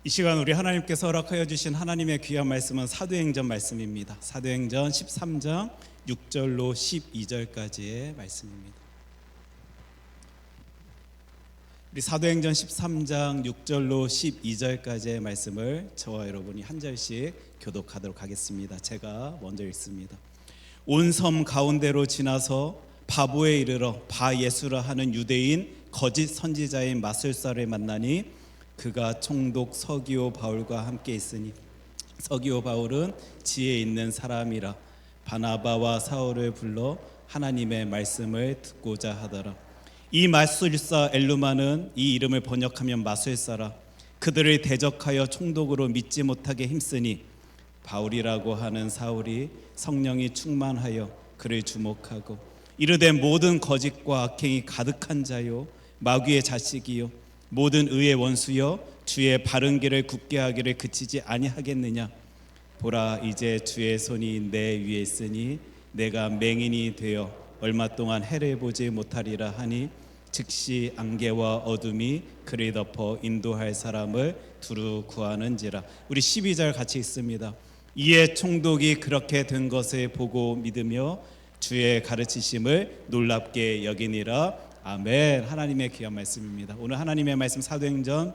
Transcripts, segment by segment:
이 시간 우리 하나님께서 허락하여 주신 하나님의 귀한 말씀은 사도행전 말씀입니다. 사도행전 13장 6절로 12절까지의 말씀입니다. 우리 사도행전 13장 6절로 12절까지의 말씀을 저와 여러분이 한 절씩 교독하도록 하겠습니다. 제가 먼저 읽습니다. 온 섬 가운데로 지나서 바보에 이르러 바예수라 하는 유대인 거짓 선지자인 마술사를 만나니 그가 총독 서기오 바울과 함께 있으니 서기오 바울은 지혜 있는 사람이라 바나바와 사울을 불러 하나님의 말씀을 듣고자 하더라. 이 마술사 엘루마는 이 이름을 번역하면 마술사라. 그들을 대적하여 총독으로 믿지 못하게 힘쓰니 바울이라고 하는 사울이 성령이 충만하여 그를 주목하고 이르되 모든 거짓과 악행이 가득한 자요 마귀의 자식이요 모든 의의 원수여 주의 바른 길을 굳게 하기를 그치지 아니하겠느냐. 보라 이제 주의 손이 내 위에 있으니 내가 맹인이 되어 얼마 동안 해를 보지 못하리라 하니 즉시 안개와 어둠이 그를 덮어 인도할 사람을 두루 구하는지라. 우리 12절 같이 읽습니다. 이에 총독이 그렇게 된 것을 보고 믿으며 주의 가르치심을 놀랍게 여기니라. 아멘. 하나님의 귀한 말씀입니다. 오늘 하나님의 말씀 사도행전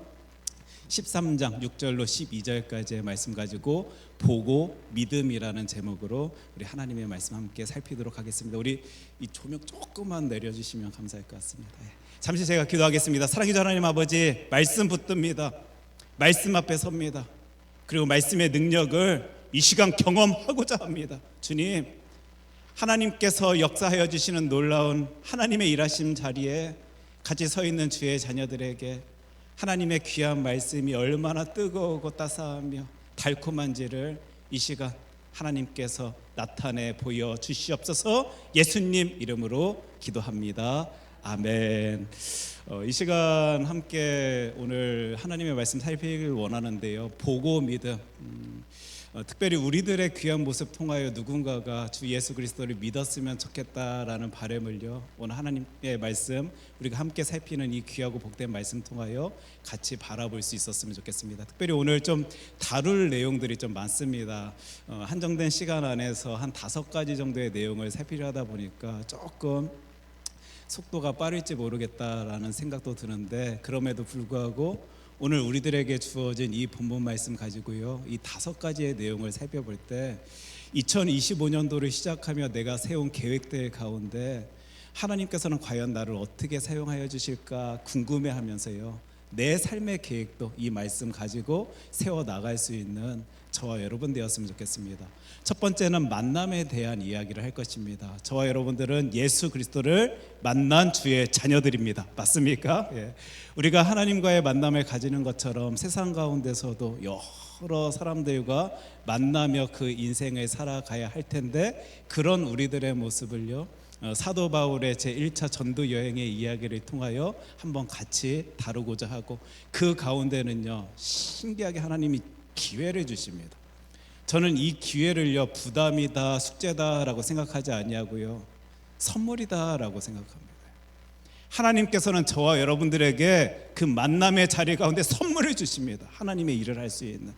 13장 6절로 12절까지의 말씀 가지고 보고 믿음이라는 제목으로 우리 하나님의 말씀 함께 살피도록 하겠습니다. 우리 이 조명 조금만 내려주시면 감사할 것 같습니다. 잠시 제가 기도하겠습니다. 사랑의 하나님 아버지, 말씀 붙듭니다. 말씀 앞에 섭니다. 그리고 말씀의 능력을 이 시간 경험하고자 합니다. 주님, 하나님께서 역사하여 주시는 놀라운 하나님의 일하심 자리에 같이 서 있는 주의 자녀들에게 하나님의 귀한 말씀이 얼마나 뜨거우고 따스하며 달콤한지를 이 시간 하나님께서 나타내 보여 주시옵소서. 예수님 이름으로 기도합니다. 아멘. 이 시간 함께 오늘 하나님의 말씀 살피길 원하는데요. 보고 믿음. 특별히 우리들의 귀한 모습 통하여 누군가가 주 예수 그리스도를 믿었으면 좋겠다라는 바람을요, 오늘 하나님의 말씀 우리가 함께 살피는 이 귀하고 복된 말씀 통하여 같이 바라볼 수 있었으면 좋겠습니다. 특별히 오늘 좀 다룰 내용들이 좀 많습니다. 한정된 시간 안에서 한 5가지 정도의 내용을 살피려 하다 보니까 조금 속도가 빠를지 모르겠다라는 생각도 드는데, 그럼에도 불구하고 오늘 우리들에게 주어진 이 본문 말씀 가지고요, 이 5가지의 내용을 살펴볼 때 2025년도를 시작하며 내가 세운 계획들 가운데 하나님께서는 과연 나를 어떻게 사용하여 주실까 궁금해하면서요, 내 삶의 계획도 이 말씀 가지고 세워 나갈 수 있는 저와 여러분 되었으면 좋겠습니다. 첫 번째는 만남에 대한 이야기를 할 것입니다. 저와 여러분들은 예수 그리스도를 만난 주의 자녀들입니다. 맞습니까? 예. 우리가 하나님과의 만남을 가지는 것처럼 세상 가운데서도 여러 사람들과 만나며 그 인생을 살아가야 할 텐데, 그런 우리들의 모습을요, 사도 바울의 제1차 전도 여행의 이야기를 통하여 한번 같이 다루고자 하고, 그 가운데는요, 신기하게 하나님이 기회를 주십니다. 저는 이 기회를요, 부담이다, 숙제다라고 생각하지 아니하고요, 선물이다라고 생각합니다. 하나님께서는 저와 여러분들에게 그 만남의 자리 가운데 선물을 주십니다. 하나님의 일을 할 수 있는,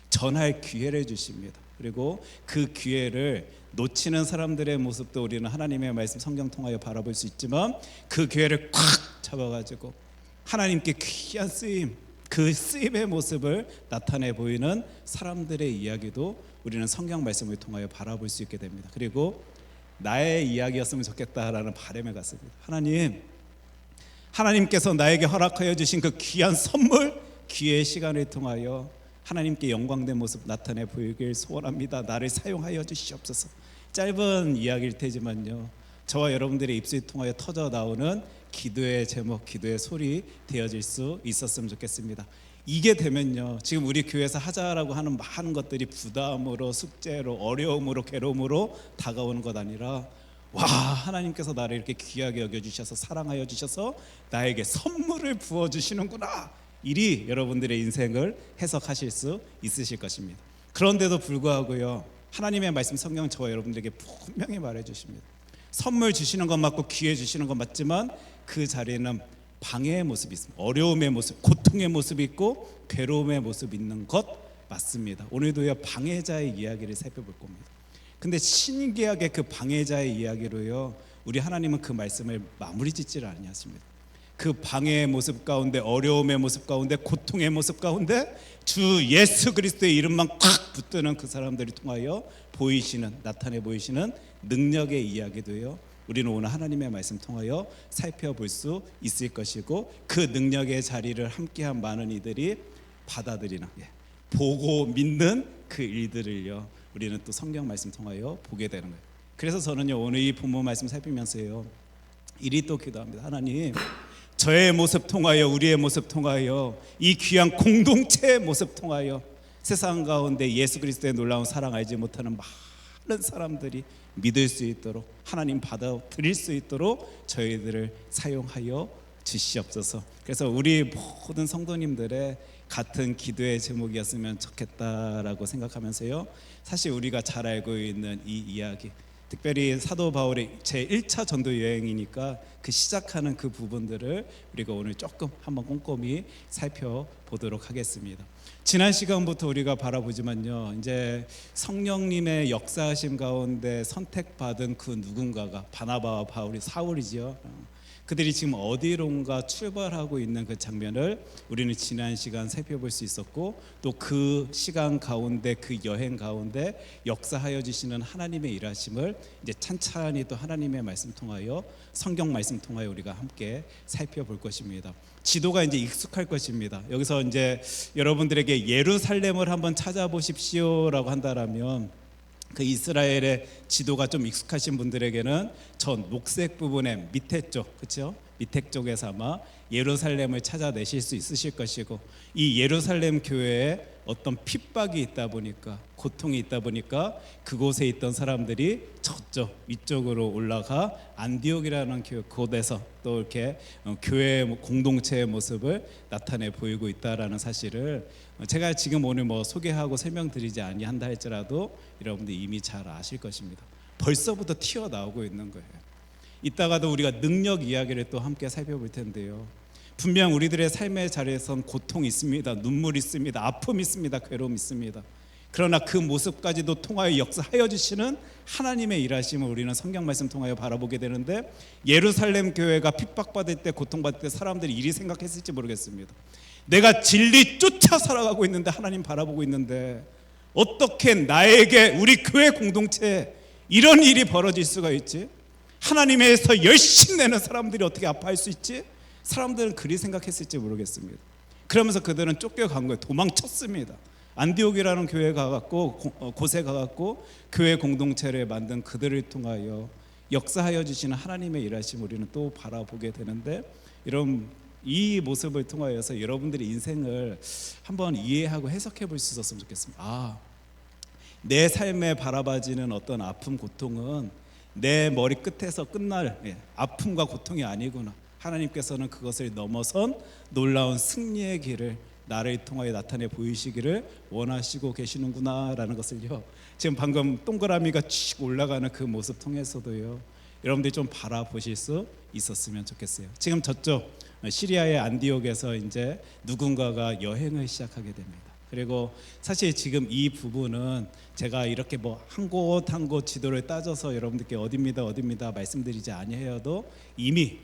전할 기회를 주십니다. 그리고 그 기회를 놓치는 사람들의 모습도 우리는 하나님의 말씀 성경 통하여 바라볼 수 있지만, 그 기회를 꽉 잡아가지고 하나님께 귀한 쓰임, 그 쓰임의 모습을 나타내 보이는 사람들의 이야기도 우리는 성경 말씀을 통하여 바라볼 수 있게 됩니다. 그리고 나의 이야기였으면 좋겠다라는 바람에 갔습니다. 하나님께서 나에게 허락하여 주신 그 귀한 선물, 기회의 시간을 통하여 하나님께 영광된 모습 나타내 보이길 소원합니다. 나를 사용하여 주시옵소서. 짧은 이야기일 테지만요, 저와 여러분들의 입술을 통하여 터져 나오는 기도의 제목, 기도의 소리 되어질 수 있었으면 좋겠습니다. 이게 되면요, 지금 우리 교회에서 하자라고 하는 많은 것들이 부담으로, 숙제로, 어려움으로, 괴로움으로 다가오는 것 아니라, 와, 하나님께서 나를 이렇게 귀하게 여겨주셔서 사랑하여 주셔서 나에게 선물을 부어주시는구나, 이리 여러분들의 인생을 해석하실 수 있으실 것입니다. 그런데도 불구하고요, 하나님의 말씀 성경 저와 여러분들에게 분명히 말해주십니다. 선물 주시는 것 맞고 기회 주시는 것 맞지만 그 자리에는 방해의 모습이 있습니다. 어려움의 모습, 고통의 모습이 있고 괴로움의 모습이 있는 것 맞습니다. 오늘도요 방해자의 이야기를 살펴볼 겁니다. 근데 신기하게 그 방해자의 이야기로요 우리 하나님은 그 말씀을 마무리 짓지를 아니하십니다. 그 방해의 모습 가운데, 어려움의 모습 가운데, 고통의 모습 가운데 주 예수 그리스도의 이름만 꽉 붙드는 그 사람들이 통하여 보이시는, 나타내 보이시는 능력의 이야기도요 우리는 오늘 하나님의 말씀 통하여 살펴볼 수 있을 것이고, 그 능력의 자리를 함께한 많은 이들이 받아들이는, 보고 믿는 그 일들을요 우리는 또 성경 말씀 통하여 보게 되는 거예요. 그래서 저는요 오늘 이 본문 말씀 살피면서요 이리 또 기도합니다. 하나님, 저의 모습 통하여, 우리의 모습 통하여, 이 귀한 공동체의 모습 통하여 세상 가운데 예수 그리스도의 놀라운 사랑 알지 못하는 많은 사람들이 믿을 수 있도록, 하나님 받아들일 수 있도록 저희들을 사용하여 주시옵소서. 그래서 우리 모든 성도님들의 같은 기도의 제목이었으면 좋겠다라고 생각하면서요 사실 우리가 잘 알고 있는 이 이야기, 특별히 사도 바울의 제1차 전도 여행이니까 그 시작하는 그 부분들을 우리가 오늘 조금 한번 꼼꼼히 살펴보도록 하겠습니다. 지난 시간부터 우리가 바라보지만요 이제 성령님의 역사하심 가운데 선택받은 그 누군가가 바나바와 바울이, 사울이지요. 그들이 지금 어디론가 출발하고 있는 그 장면을 우리는 지난 시간 살펴볼 수 있었고, 또 그 시간 가운데, 그 여행 가운데 역사하여 주시는 하나님의 일하심을 이제 찬찬히 또 하나님의 말씀 통하여, 성경 말씀 통하여 우리가 함께 살펴볼 것입니다. 지도가 이제 익숙할 것입니다. 여기서 이제 여러분들에게 예루살렘을 한번 찾아보십시오라고 한다라면, 그 이스라엘의 지도가 좀 익숙하신 분들에게는 저 녹색 부분의 밑에 쪽, 그렇죠? 밑에 쪽에서 아마 예루살렘을 찾아내실 수 있으실 것이고, 이 예루살렘 교회에 어떤 핍박이 있다 보니까, 고통이 있다 보니까 그곳에 있던 사람들이 저쪽 위쪽으로 올라가 안디옥이라는 곳에서 또 이렇게 교회 공동체의 모습을 나타내 보이고 있다라는 사실을 제가 지금 오늘 뭐 소개하고 설명드리지 아니한다 할지라도 여러분들 이미 잘 아실 것입니다. 벌써부터 튀어나오고 있는 거예요. 이따가도 우리가 능력 이야기를 또 함께 살펴볼 텐데요, 분명 우리들의 삶의 자리에선 고통이 있습니다. 눈물이 있습니다. 아픔이 있습니다. 괴로움이 있습니다. 그러나 그 모습까지도 통하여 역사하여 주시는 하나님의 일하심을 우리는 성경 말씀 통하여 바라보게 되는데, 예루살렘 교회가 핍박받을 때, 고통받을 때 사람들이 이리 생각했을지 모르겠습니다. 내가 진리 쫓아 살아가고 있는데, 하나님 바라보고 있는데 어떻게 나에게, 우리 교회 공동체에 이런 일이 벌어질 수가 있지? 하나님에서 열심 내는 사람들이 어떻게 아파할 수 있지? 사람들은 그리 생각했을지 모르겠습니다. 그러면서 그들은 쫓겨간 거예요. 도망쳤습니다. 안디옥이라는 교회에 가갖고, 곳에 가갖고 교회 공동체를 만든 그들을 통하여 역사하여 주시는 하나님의 일하심 우리는 또 바라보게 되는데, 이런 이 모습을 통하여서 여러분들의 인생을 한번 이해하고 해석해 볼 수 있었으면 좋겠습니다. 내 삶에 바라봐지는 어떤 아픔, 고통은 내 머리 끝에서 끝날 아픔과 고통이 아니구나. 하나님께서는 그것을 넘어선 놀라운 승리의 길을 나를 통하여 나타내 보이시기를 원하시고 계시는구나라는 것을요, 지금 방금 동그라미가 쭉 올라가는 그 모습 통해서도요 여러분들이 좀 바라보실 수 있었으면 좋겠어요. 지금 저쪽 시리아의 안디옥에서 이제 누군가가 여행을 시작하게 됩니다. 그리고 사실 지금 이 부분은 제가 이렇게 뭐 한 곳 한 곳 지도를 따져서 여러분들께 어딥니다 말씀드리지 아니해도 이미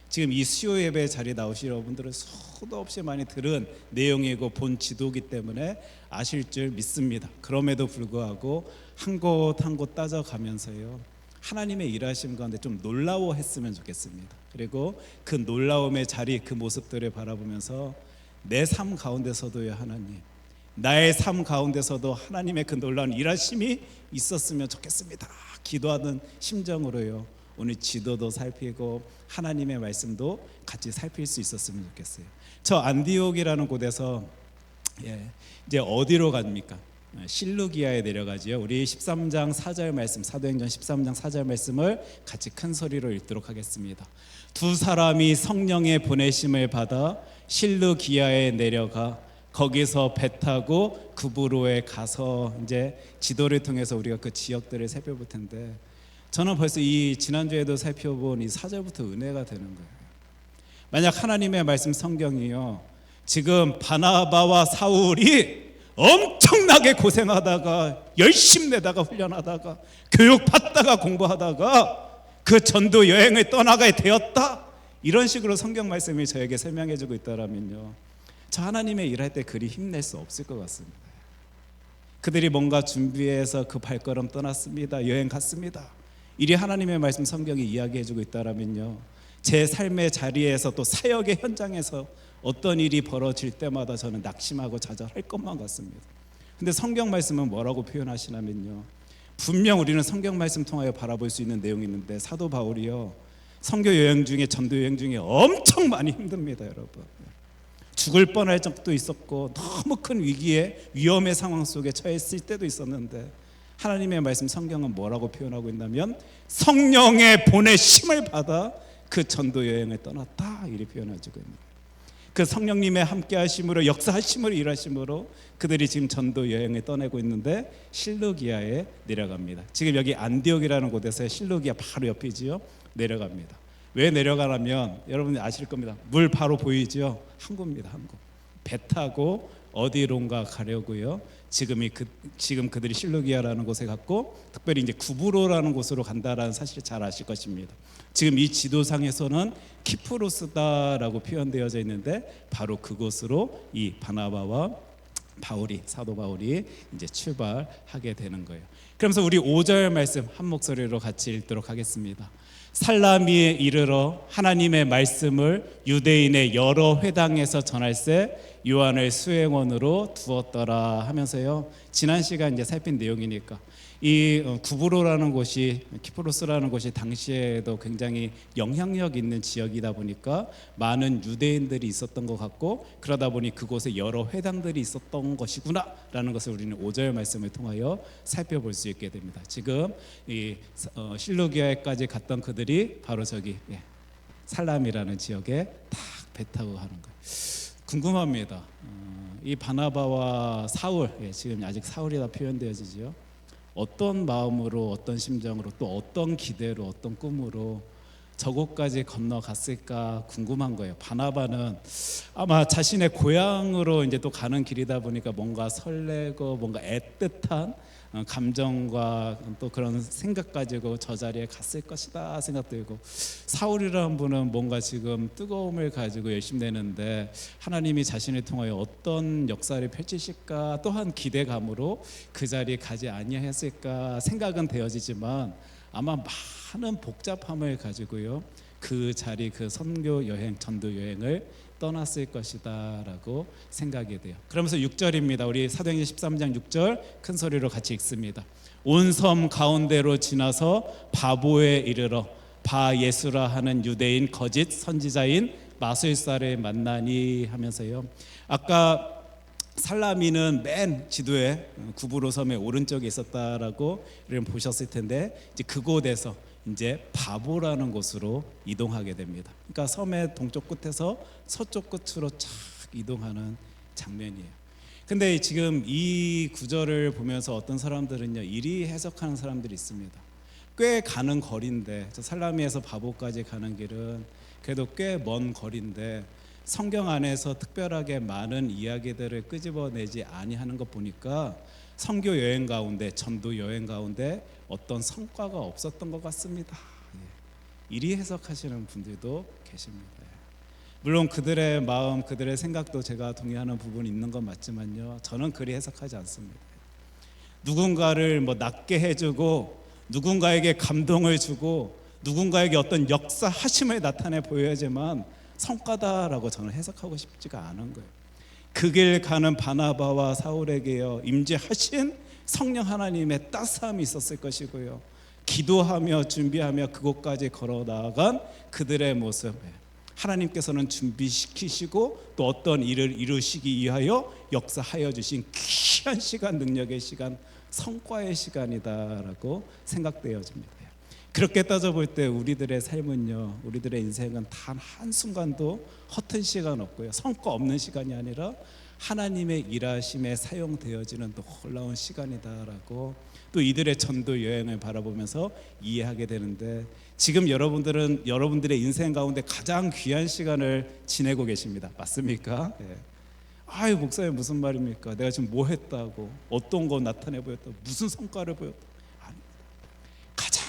지금 이 수요 예배 자리에 나오신 여러분들은 수도 없이 많이 들은 내용이고 본 지도이기 때문에 아실 줄 믿습니다. 그럼에도 불구하고 한 곳 한 곳 따져가면서요 하나님의 일하심 가운데 좀 놀라워했으면 좋겠습니다. 그리고 그 놀라움의 자리, 그 모습들을 바라보면서 내 삶 가운데서도요 하나님, 나의 삶 가운데서도 하나님의 그 놀라운 일하심이 있었으면 좋겠습니다. 기도하는 심정으로요 오늘 지도도 살피고 하나님의 말씀도 같이 살필 수 있었으면 좋겠어요. 저 안디옥이라는 곳에서 이제 어디로 갑니까? 실루기아에 내려가지요. 우리 13장 4절 말씀, 사도행전 13장 4절 말씀을 같이 큰 소리로 읽도록 하겠습니다. 두 사람이 성령의 보내심을 받아 실루기아에 내려가 거기서 배 타고 구브로에 가서, 이제 지도를 통해서 우리가 그 지역들을 살펴볼 텐데, 저는 벌써 이 지난주에도 살펴본 이 4절부터 은혜가 되는 거예요. 만약 하나님의 말씀 성경이요, 지금 바나바와 사울이 엄청나게 고생하다가 열심 내다가 훈련하다가 교육받다가 공부하다가 그 전도 여행을 떠나게 되었다, 이런 식으로 성경 말씀이 저에게 설명해주고 있다면요, 저 하나님의 일할 때 그리 힘낼 수 없을 것 같습니다. 그들이 뭔가 준비해서 그 발걸음 떠났습니다. 여행 갔습니다. 이리 하나님의 말씀 성경이 이야기해주고 있다면요, 제 삶의 자리에서 또 사역의 현장에서 어떤 일이 벌어질 때마다 저는 낙심하고 좌절할 것만 같습니다. 근데 성경 말씀은 뭐라고 표현하시냐면요, 분명 우리는 성경 말씀 통하여 바라볼 수 있는 내용이 있는데, 사도 바울이요, 선교 여행 중에, 전도 여행 중에 엄청 많이 힘듭니다. 여러분, 죽을 뻔할 적도 있었고 너무 큰 위기에, 위험의 상황 속에 처했을 때도 있었는데, 하나님의 말씀 성경은 뭐라고 표현하고 있냐면, 성령의 보내심을 받아 그 전도 여행을 떠났다, 이렇게 표현해주고 있는 거예요. 그 성령님의 함께 하심으로, 역사하심으로, 일하심으로 그들이 지금 전도 여행을 떠내고 있는데 실루기아에 내려갑니다. 지금 여기 안디옥이라는 곳에서 실루기아 바로 옆이지요. 내려갑니다. 왜 내려가냐면 여러분이 아실 겁니다. 물 바로 보이죠. 항구입니다. 항구. 배 타고 어디론가 가려고요. 지금 그들이 실루기아라는 곳에 갔고, 특별히 이제 구브로라는 곳으로 간다라는 사실을 잘 아실 것입니다. 지금 이 지도상에서는 키프로스다라고 표현되어져 있는데, 바로 그곳으로 이 바나바와 사도 바울이 이제 출발하게 되는 거예요. 그러면서 우리 5절 말씀 한 목소리로 같이 읽도록 하겠습니다. 살라미에 이르러 하나님의 말씀을 유대인의 여러 회당에서 전할세 요한을 수행원으로 두었더라 하면서요, 지난 시간 이제 살핀 내용이니까 이 구브로라는 곳이, 키프로스라는 곳이 당시에도 굉장히 영향력 있는 지역이다 보니까 많은 유대인들이 있었던 것 같고, 그러다 보니 그곳에 여러 회당들이 있었던 것이구나 라는 것을 우리는 5절 말씀을 통하여 살펴볼 수 있게 됩니다. 지금 이 실루기아에까지 갔던 그들이 바로 저기 살람이라는 지역에 딱 배 타고 가는 거예요. 궁금합니다. 이 바나바와 사울, 지금 아직 사울이라 표현되어지죠. 어떤 마음으로, 어떤 심정으로, 또 어떤 기대로, 어떤 꿈으로 저곳까지 건너갔을까 궁금한 거예요. 바나바는 아마 자신의 고향으로 이제 또 가는 길이다 보니까 뭔가 설레고 뭔가 애틋한 감정과 또 그런 생각 가지고 저 자리에 갔을 것이다 생각 들고, 사울이라는 분은 뭔가 지금 뜨거움을 가지고 열심히 내는데 하나님이 자신을 통하여 어떤 역사를 펼치실까 또한 기대감으로 그 자리에 가지 아니했을까 생각은 되어지지만, 아마 많은 복잡함을 가지고요 그 자리, 그 선교 여행, 전도 여행을 떠났을 것이다 라고 생각이 돼요. 그러면서 6절입니다. 우리 사도행전 13장 6절 큰 소리로 같이 읽습니다. 온 섬 가운데로 지나서 바보에 이르러 바 예수라 하는 유대인 거짓 선지자인 마술사를 만나니 하면서요, 아까 살라미는 맨 지도에 구브로 섬의 오른쪽에 있었다라고 여러분 보셨을 텐데, 이제 그곳에서 이제 바보라는 곳으로 이동하게 됩니다. 그러니까 섬의 동쪽 끝에서 서쪽 끝으로 쫙 이동하는 장면이에요. 근데 지금 이 구절을 보면서 어떤 사람들은요, 이리 해석하는 사람들이 있습니다. 꽤 가는 거리인데, 저 살라미에서 바보까지 가는 길은 그래도 꽤 먼 거리인데 성경 안에서 특별하게 많은 이야기들을 끄집어내지 아니하는 것 보니까 선교 여행 가운데, 전도 여행 가운데 어떤 성과가 없었던 것 같습니다. 이리 해석하시는 분들도 계십니다. 물론 그들의 마음, 그들의 생각도 제가 동의하는 부분이 있는 건 맞지만요, 저는 그리 해석하지 않습니다. 누군가를 낮게 해주고, 누군가에게 감동을 주고, 누군가에게 어떤 역사하심을 나타내 보여야지만 성과다라고 저는 해석하고 싶지가 않은 거예요. 그 길 가는 바나바와 사울에게요, 임재하신 성령 하나님의 따스함이 있었을 것이고요, 기도하며 준비하며 그곳까지 걸어 나아간 그들의 모습, 하나님께서는 준비시키시고 또 어떤 일을 이루시기 위하여 역사하여 주신 귀한 시간, 능력의 시간, 성과의 시간이다라고 생각되어집니다. 그렇게 따져볼 때 우리들의 삶은요, 우리들의 인생은 단 한순간도 허튼 시간 없고요, 성과 없는 시간이 아니라 하나님의 일하심에 사용되어지는 놀라운 시간이다라고 또 이들의 전도 여행을 바라보면서 이해하게 되는데, 지금 여러분들의 인생 가운데 가장 귀한 시간을 지내고 계십니다. 맞습니까? 예. 아유, 목사님 무슨 말입니까? 내가 지금 뭐 했다고, 어떤 거 나타내 보였다고, 무슨 성과를 보였다고. 아니, 가장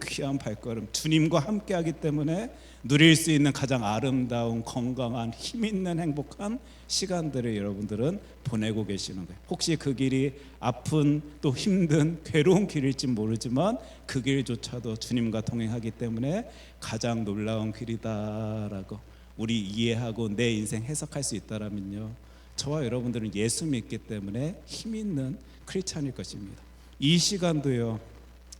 귀한 발걸음, 주님과 함께하기 때문에 누릴 수 있는 가장 아름다운, 건강한, 힘 있는, 행복한 시간들을 여러분들은 보내고 계시는 거예요. 혹시 그 길이 아픈, 또 힘든, 괴로운 길일지 모르지만 그 길조차도 주님과 동행하기 때문에 가장 놀라운 길이다라고 우리 이해하고 내 인생 해석할 수 있다라면요, 저와 여러분들은 예수 믿기 때문에 힘 있는 크리스찬일 것입니다. 이 시간도요,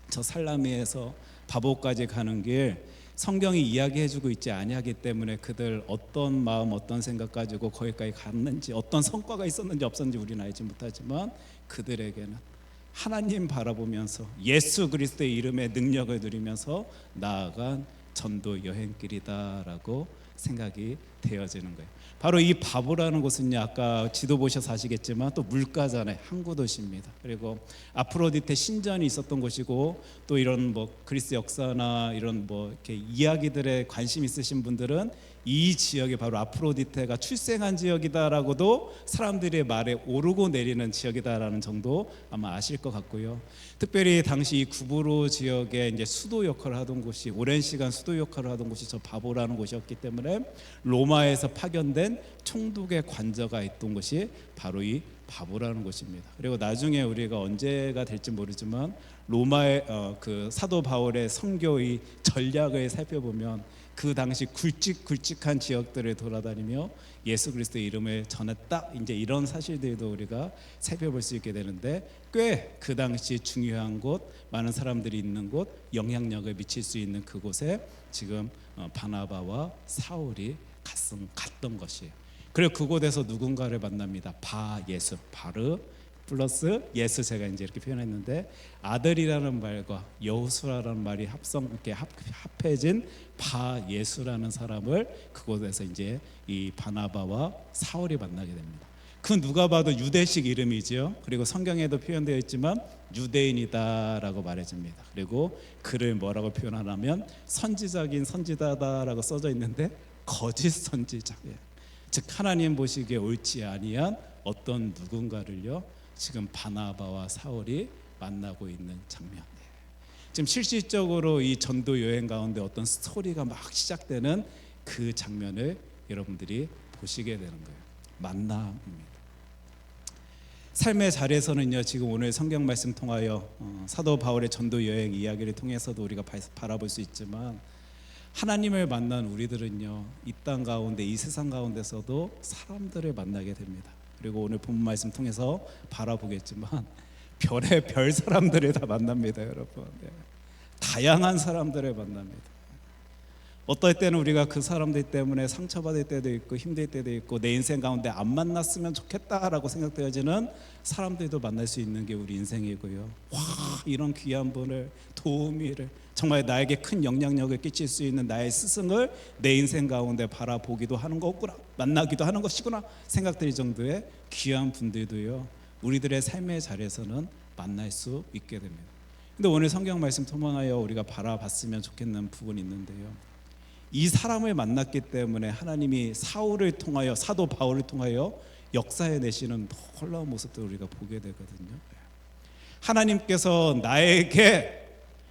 저 살라미에서 바보까지 가는 길 성경이 이야기해주고 있지 아니하기 때문에 그들 어떤 마음, 어떤 생각 가지고 거기까지 갔는지, 어떤 성과가 있었는지 없었는지 우리는 알지 못하지만 그들에게는 하나님 바라보면서 예수 그리스도의 이름의 능력을 누리면서 나아간 전도 여행길이다라고 생각이 되어지는 거예요. 바로 이 바보라는 곳은요, 아까 지도 보셔서 아시겠지만 또 물가잖아요. 항구 도시입니다. 그리고 아프로디테 신전이 있었던 곳이고, 또 이런 뭐 그리스 역사나 이런 뭐 이렇게 이야기들에 관심 있으신 분들은 이 지역이 바로 아프로디테가 출생한 지역이다라고도 사람들의 말에 오르고 내리는 지역이다라는 정도 아마 아실 것 같고요. 특별히 당시 이 구브로 지역에 이제 수도 역할을 하던 곳이, 오랜 시간 수도 역할을 하던 곳이 저 바보라는 곳이었기 때문에 로마에서 파견된 총독의 관저가 있던 곳이 바로 이 바보라는 곳입니다. 그리고 나중에 우리가 언제가 될지 모르지만 로마의 그 사도 바울의 선교의 전략을 살펴보면 그 당시 굵직굵직한 지역들을 돌아다니며 예수 그리스도의 이름을 전했다, 이제 이런 사실들도 우리가 살펴볼 수 있게 되는데, 꽤 그 당시 중요한 곳, 많은 사람들이 있는 곳, 영향력을 미칠 수 있는 그곳에 지금 바나바와 사울이 갔던 것이에요. 그리고 그곳에서 누군가를 만납니다. 바예수, 바르 플러스 예수, 제가 이제 이렇게 표현했는데 아들이라는 말과 여호수아라는 말이 이렇게 합해진 바예수라는 사람을 그곳에서 이제 이 바나바와 사울이 만나게 됩니다. 그 누가 봐도 유대식 이름이죠. 그리고 성경에도 표현되어 있지만 유대인이다라고 말해줍니다. 그리고 그를 뭐라고 표현하냐면 선지자긴 선지자다라고 써져 있는데 거짓 선지자예요. 즉 하나님 보시기에 옳지 아니한 어떤 누군가를요, 지금 바나바와 사울이 만나고 있는 장면. 지금 실질적으로 이 전도 여행 가운데 어떤 스토리가 막 시작되는 그 장면을 여러분들이 보시게 되는 거예요. 만남입니다. 삶의 자리에서는요, 지금 오늘 성경 말씀 통하여 사도 바울의 전도 여행 이야기를 통해서도 우리가 바라볼 수 있지만, 하나님을 만난 우리들은요, 이 땅 가운데, 이 세상 가운데서도 사람들을 만나게 됩니다. 그리고 오늘 본문 말씀 통해서 바라보겠지만 별의 별 사람들을 다 만납니다, 여러분. 네. 다양한 사람들을 만납니다. 어떨 때는 우리가 그 사람들 때문에 상처받을 때도 있고 힘들 때도 있고, 내 인생 가운데 안 만났으면 좋겠다라고 생각되어지는 사람들도 만날 수 있는 게 우리 인생이고요. 와, 이런 귀한 분을, 도우미를, 정말 나에게 큰 영향력을 끼칠 수 있는 나의 스승을 내 인생 가운데 바라보기도 하는 거구나, 만나기도 하는 것이구나 생각될 정도의 귀한 분들도요, 우리들의 삶의 자리에서는 만날 수 있게 됩니다. 근데 오늘 성경 말씀 통하여 우리가 바라봤으면 좋겠는 부분이 있는데요, 이 사람을 만났기 때문에 하나님이 사울을 통하여, 사도 바울을 통하여 역사해 내시는 놀라운 모습들을 우리가 보게 되거든요. 하나님께서 나에게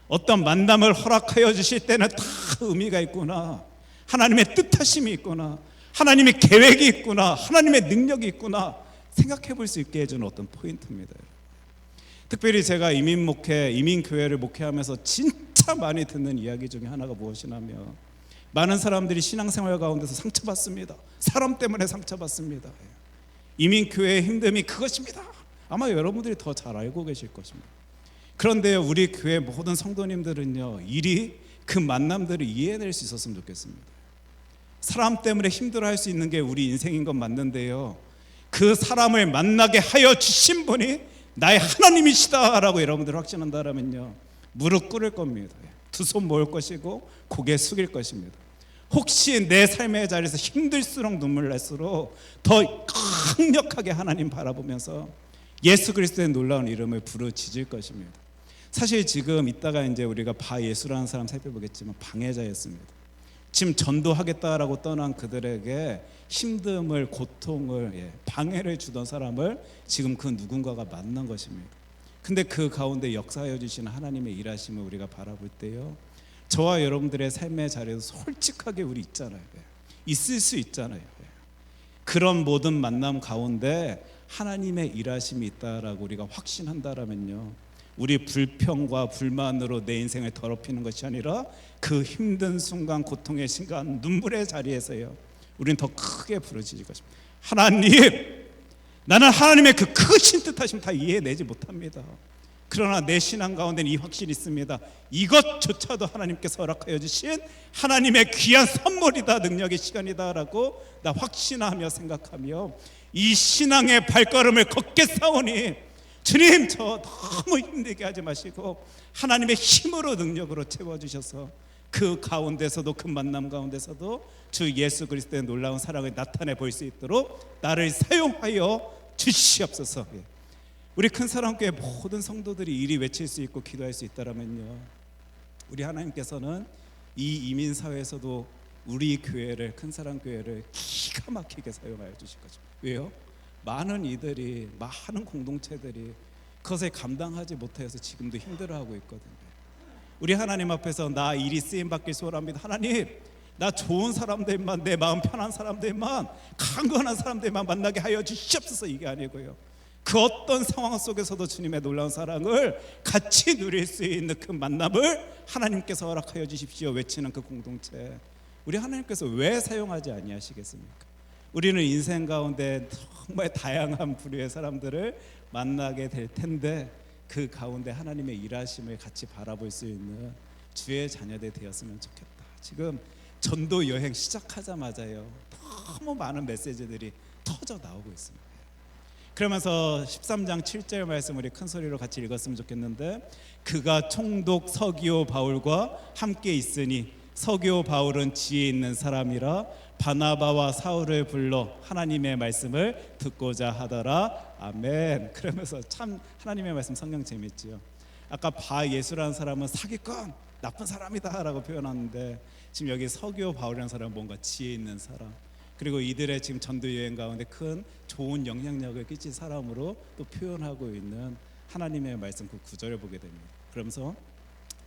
어떤 만남을 허락하여 주실 때는 다 의미가 있구나, 하나님의 뜻하심이 있구나, 하나님의 계획이 있구나, 하나님의 능력이 있구나 생각해 볼 수 있게 해주는 어떤 포인트입니다. 특별히 제가 이민교회를 목회하면서 진짜 많이 듣는 이야기 중에 하나가 무엇이냐면, 많은 사람들이 신앙생활 가운데서 상처받습니다. 사람 때문에 상처받습니다. 이민교회의 힘듦이 그것입니다. 아마 여러분들이 더 잘 알고 계실 것입니다. 그런데 우리 교회 모든 성도님들은요, 이리 그 만남들을 이해해낼 수 있었으면 좋겠습니다. 사람 때문에 힘들어할 수 있는 게 우리 인생인 건 맞는데요, 그 사람을 만나게 하여 주신 분이 나의 하나님이시다라고 여러분들 확신한다면요, 무릎 꿇을 겁니다. 두 손 모을 것이고 고개 숙일 것입니다. 혹시 내 삶의 자리에서 힘들수록 눈물 날수록 더 강력하게 하나님 바라보면서 예수 그리스도의 놀라운 이름을 부르짖을 것입니다. 사실 지금 이따가 이제 우리가 바예수라는 사람 살펴보겠지만 방해자였습니다. 지금 전도하겠다라고 떠난 그들에게 힘듦을, 고통을, 방해를 주던 사람을 지금 그 누군가가 만난 것입니다. 근데 그 가운데 역사하여 주시는 하나님의 일하심을 우리가 바라볼 때요, 저와 여러분들의 삶의 자리에서 솔직하게 우리 있잖아요. 있을 수 있잖아요. 그런 모든 만남 가운데 하나님의 일하심이 있다라고 우리가 확신한다라면요, 우리 불평과 불만으로 내 인생을 더럽히는 것이 아니라 그 힘든 순간, 고통의 순간, 눈물의 자리에서요, 우리는 더 크게 부르짖을 것입니다. 하나님, 나는 하나님의 그 크신 뜻하심 다 이해내지 못합니다. 그러나 내 신앙 가운데는 이 확신이 있습니다. 이것조차도 하나님께서 허락하여 주신 하나님의 귀한 선물이다, 능력의 시간이다라고 나 확신하며 생각하며 이 신앙의 발걸음을 걷겠사오니 주님, 저 너무 힘들게 하지 마시고 하나님의 힘으로, 능력으로 채워주셔서 그 가운데서도, 그 만남 가운데서도 주 예수 그리스도의 놀라운 사랑을 나타내 볼 수 있도록 나를 사용하여 주시옵소서. 우리 큰 사랑교회 모든 성도들이 이리 외칠 수 있고 기도할 수 있다면요, 우리 하나님께서는 이 이민사회에서도 우리 교회를, 큰 사랑교회를 기가 막히게 사용하여 주실 거죠. 왜요? 많은 이들이, 많은 공동체들이 그것을 감당하지 못해서 지금도 힘들어하고 있거든요. 우리 하나님 앞에서 나 일이 쓰임받길 소원합니다. 하나님, 나 좋은 사람들만, 내 마음 편한 사람들만, 강건한 사람들만 만나게 하여 주시옵소서. 이게 아니고요, 그 어떤 상황 속에서도 주님의 놀라운 사랑을 같이 누릴 수 있는 그 만남을 하나님께서 허락하여 주십시오 외치는 그 공동체, 우리 하나님께서 왜 사용하지 아니하시겠습니까? 우리는 인생 가운데 정말 다양한 부류의 사람들을 만나게 될 텐데 그 가운데 하나님의 일하심을 같이 바라볼 수 있는 주의 자녀들 되었으면 좋겠다. 지금 전도 여행 시작하자마자요, 너무 많은 메시지들이 터져 나오고 있습니다. 그러면서 13장 7절 말씀 우리 큰 소리로 같이 읽었으면 좋겠는데, 그가 총독 서기오 바울과 함께 있으니 서기오 바울은 지혜 있는 사람이라 바나바와 사울을 불러 하나님의 말씀을 듣고자 하더라. 아멘. 그러면서 참 하나님의 말씀 성경 재밌지요. 아까 바예수라는 사람은 사기꾼, 나쁜 사람이다 라고 표현하는데, 지금 여기 서기오 바울이라는 사람은 뭔가 지혜 있는 사람, 그리고 이들의 지금 전도 여행 가운데 큰 좋은 영향력을 끼친 사람으로 또 표현하고 있는 하나님의 말씀 그 구절을 보게 됩니다. 그러면서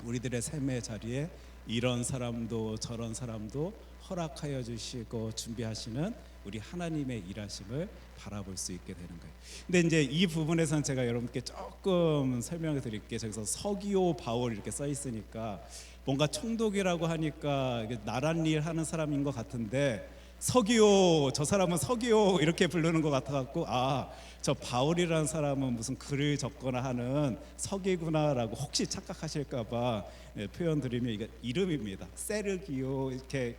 우리들의 삶의 자리에 이런 사람도 저런 사람도 허락하여 주시고 준비하시는 우리 하나님의 일하심을 바라볼 수 있게 되는 거예요. 근데 이제 이 부분에서는 제가 여러분께 조금 설명을 드릴게요. 저기서 서기오 바울 이렇게 써 있으니까 뭔가 총독이라고 하니까 나란 일 하는 사람인 것 같은데, 서기오, 저 사람은 서기오 이렇게 부르는 것 같아갖고, 아, 저 바울이라는 사람은 무슨 글을 적거나 하는 서기구나라고 혹시 착각하실까봐 표현 드리면 이게 이름입니다. 세르기오 이렇게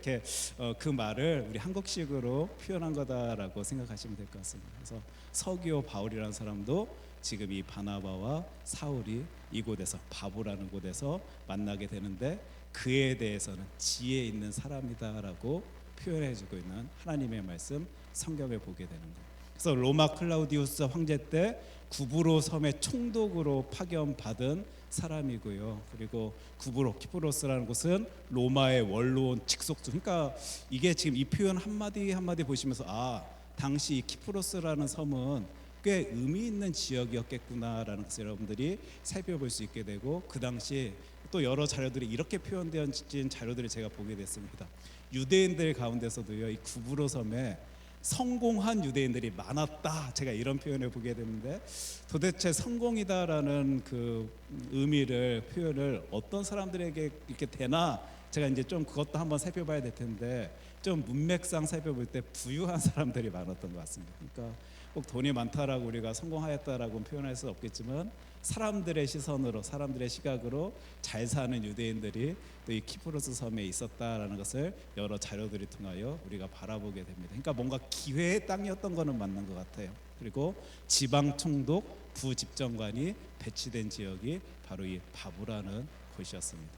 그 말을 우리 한국식으로 표현한 거다라고 생각하시면 될 것 같습니다. 그래서 서기오 바울이라는 사람도 지금 이 바나바와 사울이 이곳에서 바보라는 곳에서 만나게 되는데, 그에 대해서는 지혜 있는 사람이다라고 표현해주고 있는 하나님의 말씀 성경을 보게 되는 거예요. 그래서 로마 클라우디우스 황제 때 구브로 섬의 총독으로 파견받은 사람이고요. 그리고 구브로 키프로스라는 곳은 로마의 원로원 직속주. 그러니까 이게 지금 이 표현 한마디 한마디 보시면서, 아, 당시 이 키프로스라는 섬은 꽤 의미 있는 지역이었겠구나라는 것을 여러분들이 살펴볼 수 있게 되고, 그 당시 또 여러 자료들이 이렇게 표현되어 진 자료들을 제가 보게 됐습니다. 유대인들 가운데서도요, 이 구브로 섬에 성공한 유대인들이 많았다, 제가 이런 표현을 보게 되는데, 도대체 성공이다라는 그 의미를, 표현을 어떤 사람들에게 이렇게 되나, 제가 이제 좀 그것도 한번 살펴봐야 될 텐데, 좀 문맥상 살펴볼 때 부유한 사람들이 많았던 것 같습니다. 그러니까 꼭 돈이 많다라고 우리가 성공하였다라고 표현할 수 없겠지만, 사람들의 시선으로, 사람들의 시각으로 잘 사는 유대인들이 또 이 키프로스 섬에 있었다라는 것을 여러 자료들을 통하여 우리가 바라보게 됩니다. 그러니까 뭔가 기회의 땅이었던 거는 맞는 것 같아요. 그리고 지방 총독, 부집정관이 배치된 지역이 바로 이 바보라는 곳이었습니다.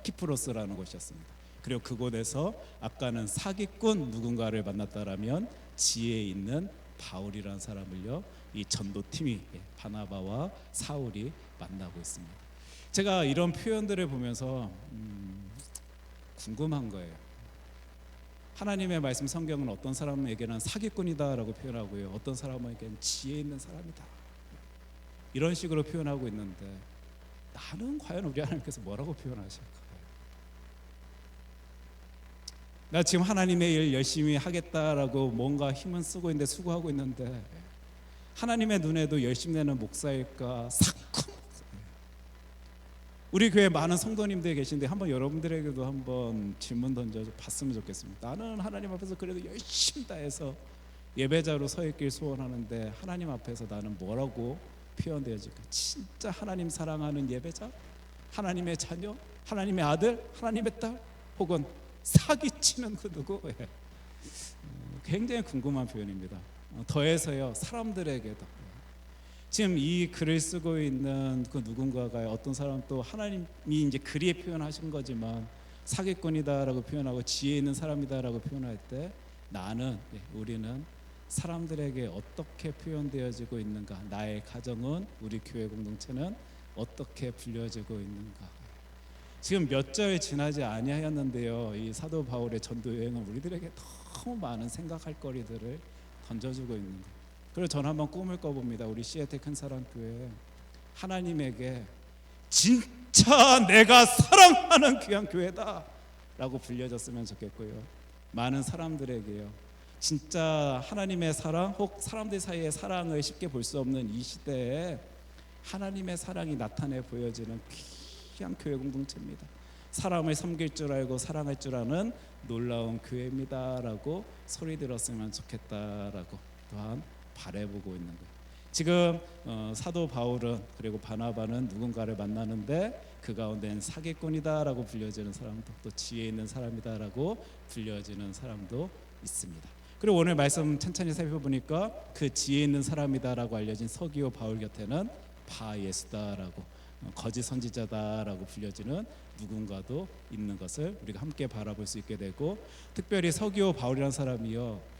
키프로스라는 곳이었습니다. 그리고 그곳에서 아까는 사기꾼 누군가를 만났다라면 지혜 있는 바울이라는 사람을요, 이 전도팀이 바나바와 사울이 만나고 있습니다. 제가 이런 표현들을 보면서 궁금한 거예요. 하나님의 말씀 성경은 어떤 사람에게는 사기꾼이다라고 표현하고요, 어떤 사람에게는 지혜 있는 사람이다 이런 식으로 표현하고 있는데, 나는 과연 우리 하나님께서 뭐라고 표현하실까요? 나 지금 하나님의 일 열심히 하겠다라고 뭔가 힘은 쓰고 있는데, 수고하고 있는데, 하나님의 눈에도 열심히 내는 목사일까, 사꾼? 우리 교회 많은 성도님들이 계신데 한번 여러분들에게도 한번 질문 던져 봤으면 좋겠습니다. 나는 하나님 앞에서 그래도 열심히 다해서 예배자로 서 있길 소원하는데, 하나님 앞에서 나는 뭐라고 표현되어질까? 진짜 하나님 사랑하는 예배자? 하나님의 자녀? 하나님의 아들? 하나님의 딸? 혹은 사기치는 그 누구? 굉장히 궁금한 표현입니다. 더해서요, 사람들에게도 지금 이 글을 쓰고 있는 그 누군가가, 어떤 사람 또 하나님이 이제 글에 표현하신 거지만 사기꾼이다라고 표현하고 지혜 있는 사람이다라고 표현할 때, 우리는 사람들에게 어떻게 표현되어지고 있는가, 나의 가정은, 우리 교회 공동체는 어떻게 불려지고 있는가. 지금 몇 절 지나지 아니하였는데요, 이 사도 바울의 전도 여행은 우리들에게 너무 많은 생각할 거리들을 던져주고 있는 거예요. 그래서 저는 한번 꿈을 꿔봅니다. 우리 시애틀 큰사랑교회 하나님에게 진짜 내가 사랑하는 귀한 교회다 라고 불려졌으면 좋겠고요, 많은 사람들에게요, 진짜 하나님의 사랑, 혹 사람들 사이의 사랑을 쉽게 볼 수 없는 이 시대에 하나님의 사랑이 나타내 보여지는 귀한 교회 공동체입니다. 사람을 섬길 줄 알고 사랑할 줄 아는 놀라운 교회입니다 라고 소리 들었으면 좋겠다라고 또한 바라보고 있는 거예요. 지금 사도 바울은, 그리고 바나바는 누군가를 만나는데, 그 가운데는 사기꾼이다라고 불려지는 사람도, 또 지혜 있는 사람이다라고 불려지는 사람도 있습니다. 그리고 오늘 말씀 천천히 살펴보니까 그 지혜 있는 사람이다라고 알려진 서기오 바울 곁에는 바예수다라고, 거짓 선지자다라고 불려지는 누군가도 있는 것을 우리가 함께 바라볼 수 있게 되고, 특별히 서기오 바울이라는 사람이요,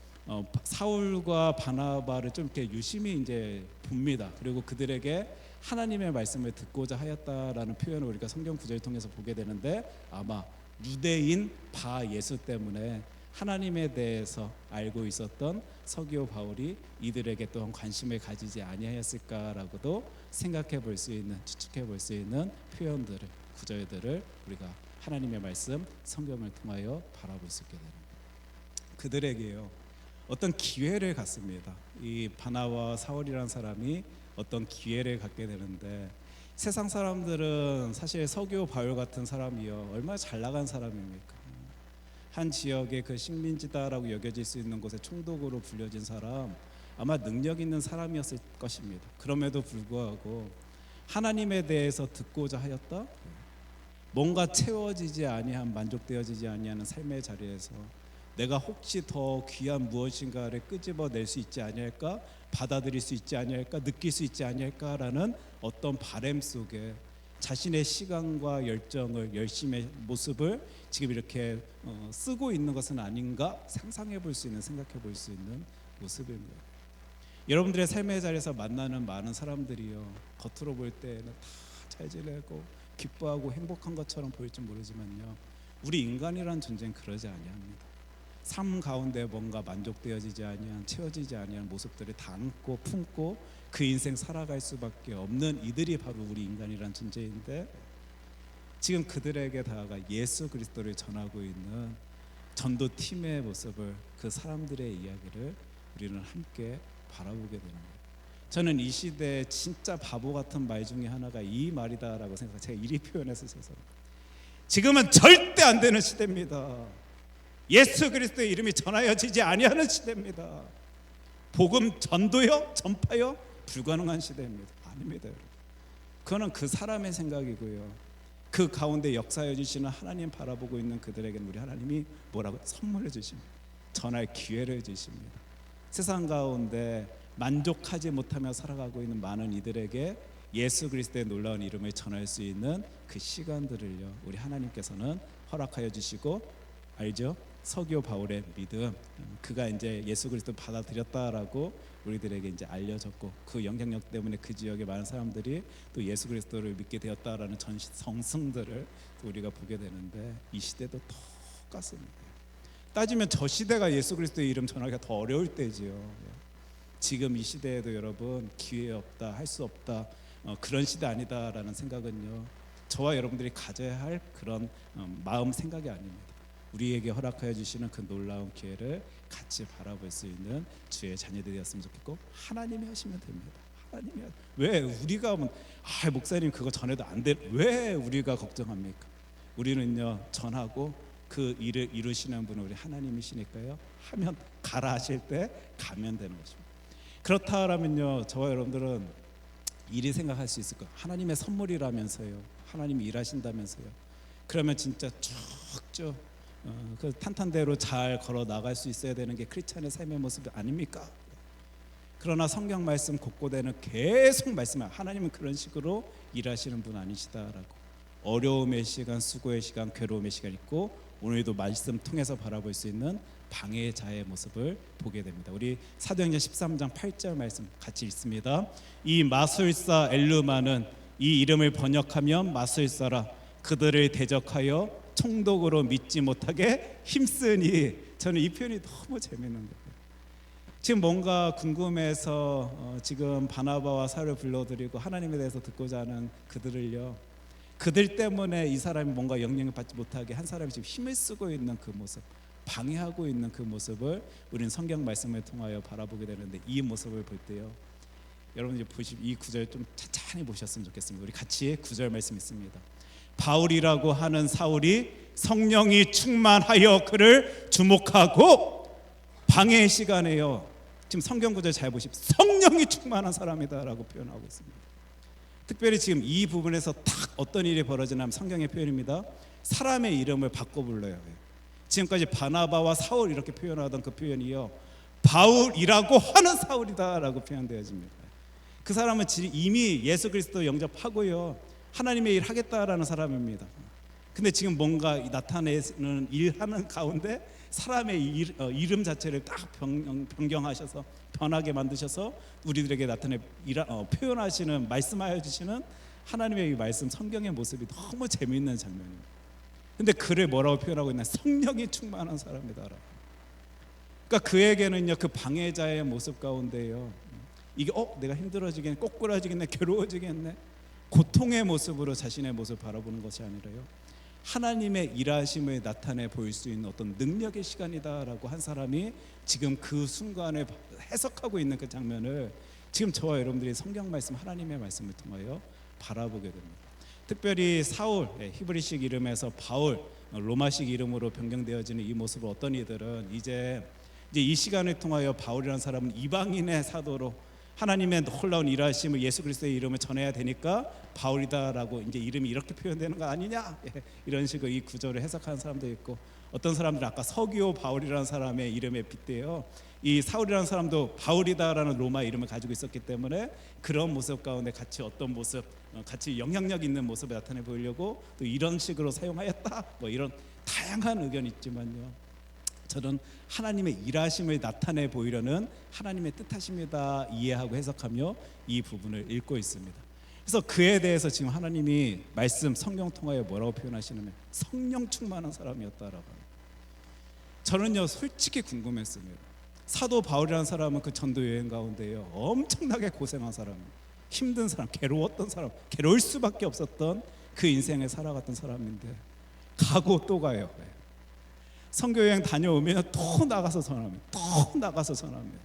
사울과 바나바를 좀 이렇게 유심히 이제 봅니다. 그리고 그들에게 하나님의 말씀을 듣고자 하였다라는 표현을 우리가 성경 구절을 통해서 보게 되는데, 아마 유대인 바예수 때문에 하나님에 대해서 알고 있었던 서기오 바울이 이들에게 또한 관심을 가지지 아니하였을까라고도 생각해 볼 수 있는, 추측해 볼 수 있는 표현들을, 구절들을 우리가 하나님의 말씀 성경을 통하여 바라볼 수 있게 됩니다. 그들에게요, 어떤 기회를 갖습니다. 이 바나바와 사울이라는 사람이 어떤 기회를 갖게 되는데, 세상 사람들은 사실 서기오 바울 같은 사람이요, 얼마나 잘 나간 사람입니까? 한 지역의 그 식민지다라고 여겨질 수 있는 곳에 총독으로 불려진 사람, 아마 능력 있는 사람이었을 것입니다. 그럼에도 불구하고 하나님에 대해서 듣고자 하였다, 뭔가 채워지지 아니한, 만족되어지지 아니하는 삶의 자리에서 내가 혹시 더 귀한 무엇인가를 끄집어낼 수 있지 아니할까, 받아들일 수 있지 아니할까, 느낄 수 있지 아니할까라는 어떤 바람 속에 자신의 시간과 열정을, 열심의 모습을 지금 이렇게 쓰고 있는 것은 아닌가 상상해 볼 수 있는, 생각해 볼 수 있는 모습입니다. 여러분들의 삶의 자리에서 만나는 많은 사람들이요, 겉으로 볼 때는 다 잘 지내고 기뻐하고 행복한 것처럼 보일지 모르지만요, 우리 인간이란 존재는 그러지 아니합니다. 삶 가운데 뭔가 만족되어지지 아니한, 채워지지 아니한 모습들을 다 안고 품고 그 인생 살아갈 수밖에 없는 이들이 바로 우리 인간이란 존재인데, 지금 그들에게 다가가 예수 그리스도를 전하고 있는 전도팀의 모습을, 그 사람들의 이야기를 우리는 함께 바라보게 되는 거예요. 저는 이 시대에 진짜 바보 같은 말 중에 하나가 이 말이다라고 생각해요. 제가 이리 표현해서 죄송합니다. 지금은 절대 안 되는 시대입니다. 예수 그리스도의 이름이 전하여지지 아니하는 시대입니다. 복음 전도요, 전파요, 불가능한 시대입니다. 아닙니다, 여러분. 그거는 그 사람의 생각이고요, 그 가운데 역사해 주시는 하나님 바라보고 있는 그들에게는 우리 하나님이 뭐라고? 선물을 주십니다. 전할 기회를 주십니다. 세상 가운데 만족하지 못하며 살아가고 있는 많은 이들에게 예수 그리스도의 놀라운 이름을 전할 수 있는 그 시간들을요, 우리 하나님께서는 허락하여 주시고, 알죠? 서기오 바울의 믿음, 그가 이제 예수 그리스도 받아들였다라고 우리들에게 이제 알려졌고, 그 영향력 때문에 그 지역의 많은 사람들이 또 예수 그리스도를 믿게 되었다라는 성승들을 또 우리가 보게 되는데, 이 시대도 똑같습니다. 따지면 저 시대가 예수 그리스도의 이름 전하기가 더 어려울 때지요. 지금 이 시대에도 여러분 기회 없다, 할 수 없다, 그런 시대 아니다라는 생각은요, 저와 여러분들이 가져야 할 그런 마음 생각이 아닙니다. 우리에게 허락하여 주시는 그 놀라운 기회를 같이 바라볼 수 있는 주의 자녀들이 되었으면 좋겠고, 하나님이 하시면 됩니다. 하나님이 왜 우리가 목사님 그거 전해도 안 돼, 왜 우리가 걱정합니까? 우리는요 전하고 그 일을 이루시는 분은 우리 하나님이시니까요, 하면 가라 하실 때 가면 되는 것입니다. 그렇다면요, 저와 여러분들은 일이 생각할 수 있을 거예요. 하나님의 선물이라면서요, 하나님이 일하신다면서요. 그러면 진짜 쭉쭉 그 탄탄대로 잘 걸어 나갈 수 있어야 되는 게 크리스찬의 삶의 모습 아닙니까? 그러나 성경 말씀 곳곳에는 계속 말씀해요. 하나님은 그런 식으로 일하시는 분 아니시다라고. 어려움의 시간, 수고의 시간, 괴로움의 시간이 있고, 오늘도 말씀 통해서 바라볼 수 있는 방해자의 모습을 보게 됩니다. 우리 사도행전 13장 8절 말씀 같이 읽습니다. 이 마술사 엘르마는 이 이름을 번역하면 마술사라, 그들을 대적하여 총독으로 믿지 못하게 힘쓰니. 저는 이 표현이 너무 재밌는 거예요. 지금 뭔가 궁금해서 지금 바나바와 사울을 불러드리고 하나님에 대해서 듣고자 하는 그들을요, 그들 때문에 이 사람이 뭔가 영향을 받지 못하게 한 사람이 지금 힘을 쓰고 있는 그 모습, 방해하고 있는 그 모습을 우리는 성경 말씀을 통하여 바라보게 되는데, 이 모습을 볼 때요, 여러분 이제 이 구절 좀 찬찬히 보셨으면 좋겠습니다. 우리 같이 구절 말씀 있습니다. 바울이라고 하는 사울이 성령이 충만하여 그를 주목하고, 방해 시간에요, 지금 성경 구절 잘 보십시오. 성령이 충만한 사람이다라고 표현하고 있습니다. 특별히 지금 이 부분에서 딱 어떤 일이 벌어지냐면, 성경의 표현입니다. 사람의 이름을 바꿔 불러요. 지금까지 바나바와 사울 이렇게 표현하던 그 표현이요, 바울이라고 하는 사울이다라고 표현되어집니다. 그 사람은 이미 예수 그리스도 영접하고요, 하나님의 일 하겠다라는 사람입니다. 근데 지금 뭔가 나타내는 일하는 가운데 사람의 이름 자체를 딱 변경하셔서, 변하게 만드셔서 우리들에게 표현하시는, 말씀하여 주시는 하나님의 이 말씀, 성경의 모습이 너무 재미있는 장면입니다. 근데 그를 뭐라고 표현하고 있나? 성령이 충만한 사람이다라고. 그러니까 그에게는요, 그 방해자의 모습 가운데요, 이게 내가 힘들어지겠네, 꼬꾸라지겠네, 괴로워지겠네, 고통의 모습으로 자신의 모습을 바라보는 것이 아니라요, 하나님의 일하심을 나타내 보일 수 있는 어떤 능력의 시간이다라고 한 사람이 지금 그 순간에 해석하고 있는 그 장면을 지금 저와 여러분들이 성경 말씀, 하나님의 말씀을 통하여 바라보게 됩니다. 특별히 사울, 히브리식 이름에서 바울, 로마식 이름으로 변경되어지는 이 모습을 어떤 이들은 이제 이 시간을 통하여 바울이라는 사람은 이방인의 사도로 하나님의 놀라운 일하심을, 예수 그리스도의 이름을 전해야 되니까 바울이다라고 이제 이름이 이렇게 표현되는 거 아니냐, 이런 식으로 이 구절을 해석하는 사람도 있고, 어떤 사람들은 아까 서기오 바울이라는 사람의 이름에 빗대요, 이 사울이라는 사람도 바울이다라는 로마 이름을 가지고 있었기 때문에 그런 모습 가운데 같이 어떤 모습, 같이 영향력 있는 모습을 나타내 보이려고 또 이런 식으로 사용하였다, 뭐 이런 다양한 의견이 있지만요, 저는 하나님의 일하심을 나타내 보이려는 하나님의 뜻하심이다 이해하고 해석하며 이 부분을 읽고 있습니다. 그래서 그에 대해서 지금 하나님이 말씀, 성경 통하여 뭐라고 표현하시냐면 성령 충만한 사람이었다라고 합니다. 저는요 솔직히 궁금했습니다. 사도 바울이라는 사람은 그 전도 여행 가운데요 엄청나게 고생한 사람, 힘든 사람, 괴로웠던 사람, 괴로울 수밖에 없었던 그 인생을 살아갔던 사람인데, 가고 또 가요. 선교여행 다녀오면 또 나가서 전합니다. 또 나가서 전합니다.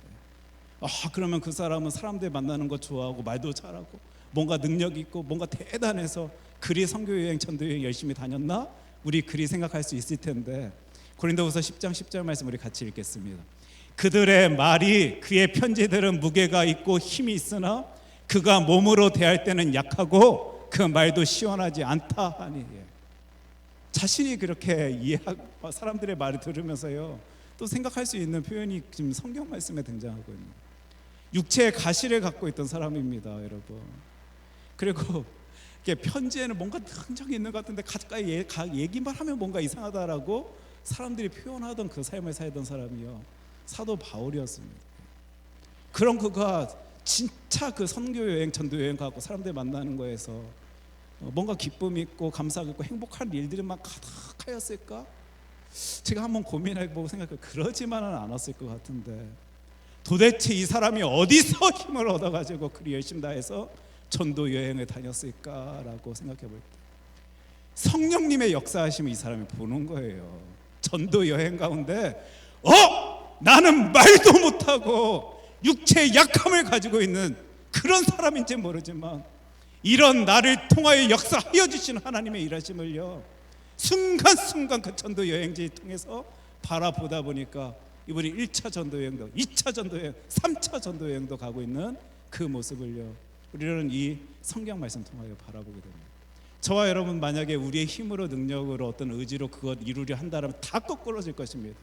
그러면 그 사람은 사람들 만나는 거 좋아하고 말도 잘하고 뭔가 능력 있고 뭔가 대단해서 그리 선교여행, 전도여행 열심히 다녔나? 우리 그리 생각할 수 있을 텐데, 고린도후서 10장 10절 말씀 우리 같이 읽겠습니다. 그들의 말이, 그의 편지들은 무게가 있고 힘이 있으나 그가 몸으로 대할 때는 약하고 그 말도 시원하지 않다 하니. 자신이 그렇게 이해하고 사람들의 말을 들으면서요 또 생각할 수 있는 표현이 지금 성경 말씀에 등장하고 있는, 육체의 가시를 갖고 있던 사람입니다, 여러분. 그리고 이게 편지에는 뭔가 흔적이 있는 것 같은데 가까이 얘기만 하면 뭔가 이상하다라고 사람들이 표현하던 그 삶을 살던 사람이요, 사도 바울이었습니다. 그런 그가 진짜 그 선교 여행, 전도 여행 가고 사람들 만나는 거에서 뭔가 기쁨 있고 감사 있고 행복한 일들만 가득하였을까? 제가 한번 고민해보고 생각해, 그러지만은 않았을 것 같은데, 도대체 이 사람이 어디서 힘을 얻어가지고 그리 열심히 다해서 전도 여행을 다녔을까라고 생각해 볼 때, 성령님의 역사하심을 이 사람이 보는 거예요. 전도 여행 가운데 나는 말도 못하고 육체의 약함을 가지고 있는 그런 사람인지 모르지만, 이런 나를 통하여 역사하여 주신 하나님의 일하심을요, 순간순간 그 전도 여행지를 통해서 바라보다 보니까 이분이 1차 전도 여행도, 2차 전도 여행, 3차 전도 여행도 가고 있는 그 모습을요, 우리는 이 성경 말씀 통하여 바라보게 됩니다. 저와 여러분, 만약에 우리의 힘으로, 능력으로, 어떤 의지로 그것 이루려 한다면 다 거꾸러질 것입니다.